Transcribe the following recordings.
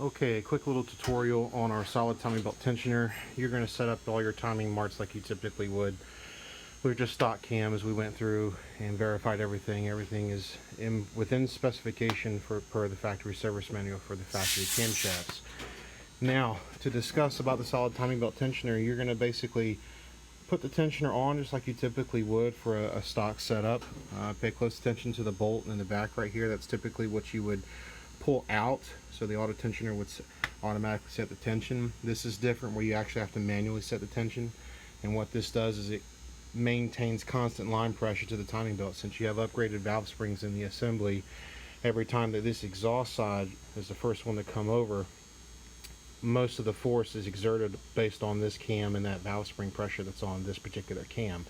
Okay, a quick little tutorial on our solid timing belt tensioner. You're going to set up all your timing marks like you typically would with just stock cam, as we went through and verified everything. Everything is within specification per the factory service manual for the factory camshafts. Now, to discuss about the solid timing belt tensioner, you're going to basically put the tensioner on just like you typically would for a stock setup. Pay close attention to the bolt in the back right here. That's typically what you would pull out, so the auto tensioner would automatically set the tension. This is different, where you actually have to manually set the tension, and what this does is it maintains constant line pressure to the timing belt. Since you have upgraded valve springs in the assembly, every time that this exhaust side is the first one to come over, most of the force is exerted based on this cam and that valve spring pressure that's on this particular cam.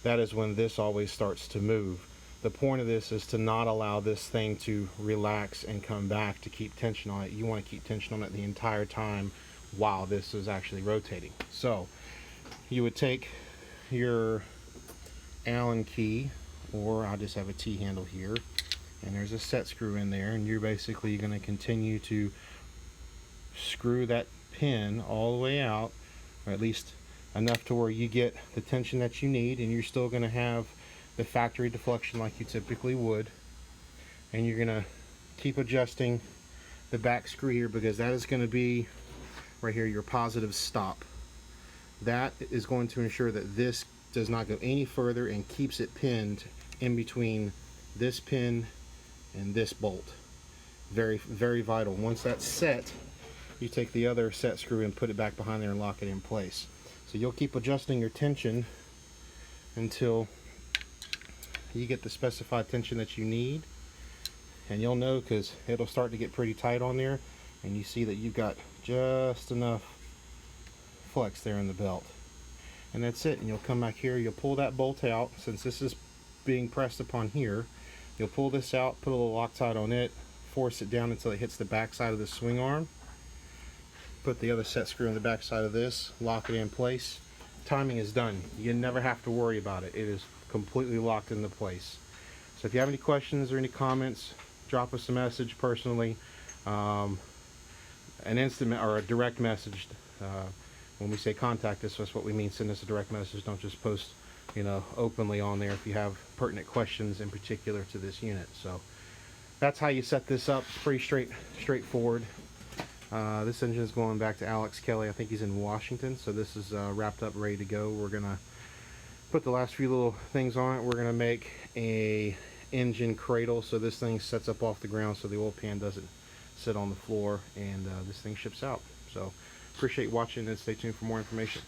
That is when this always starts to move. The point of this is to not allow this thing to relax and come back to keep tension on it. You want to keep tension on it the entire time while this is actually rotating. So you would take your Allen key, or I just have a T handle here, and there's a set screw in there, and you're basically going to continue to screw that pin all the way out, or at least enough to where you get the tension that you need, and you're still going to have the factory deflection like you typically would. And you're going to keep adjusting the back screw here, because that is going to be right here your positive stop. That is going to ensure that this does not go any further and keeps it pinned in between this pin and this bolt. Very, very vital. Once that's set, you take the other set screw and put it back behind there and lock it in place. So you'll keep adjusting your tension until you get the specified tension that you need, and you'll know, because it'll start to get pretty tight on there, and you see that you've got just enough flex there in the belt, and that's it. And you'll come back here, you'll pull that bolt out. Since this is being pressed upon here, you'll pull this out, put a little Loctite on it, force it down until it hits the back side of the swing arm, put the other set screw on the back side of this, lock it in place. Timing is done. You never have to worry about it. It is completely locked into place. So if you have any questions or any comments, drop us a message personally, an instant or a direct message. When we say contact us, that's what we mean. Send us a direct message. Don't just post, openly on there if you have pertinent questions in particular to this unit. So that's how you set this up. It's pretty straightforward. This engine is going back to Alex Kelly. I think he's in Washington. So this is wrapped up, ready to go. We're gonna put the last few little things on it. We're gonna make a engine cradle, so this thing sets up off the ground so the oil pan doesn't sit on the floor, and this thing ships out. So appreciate watching, and stay tuned for more information.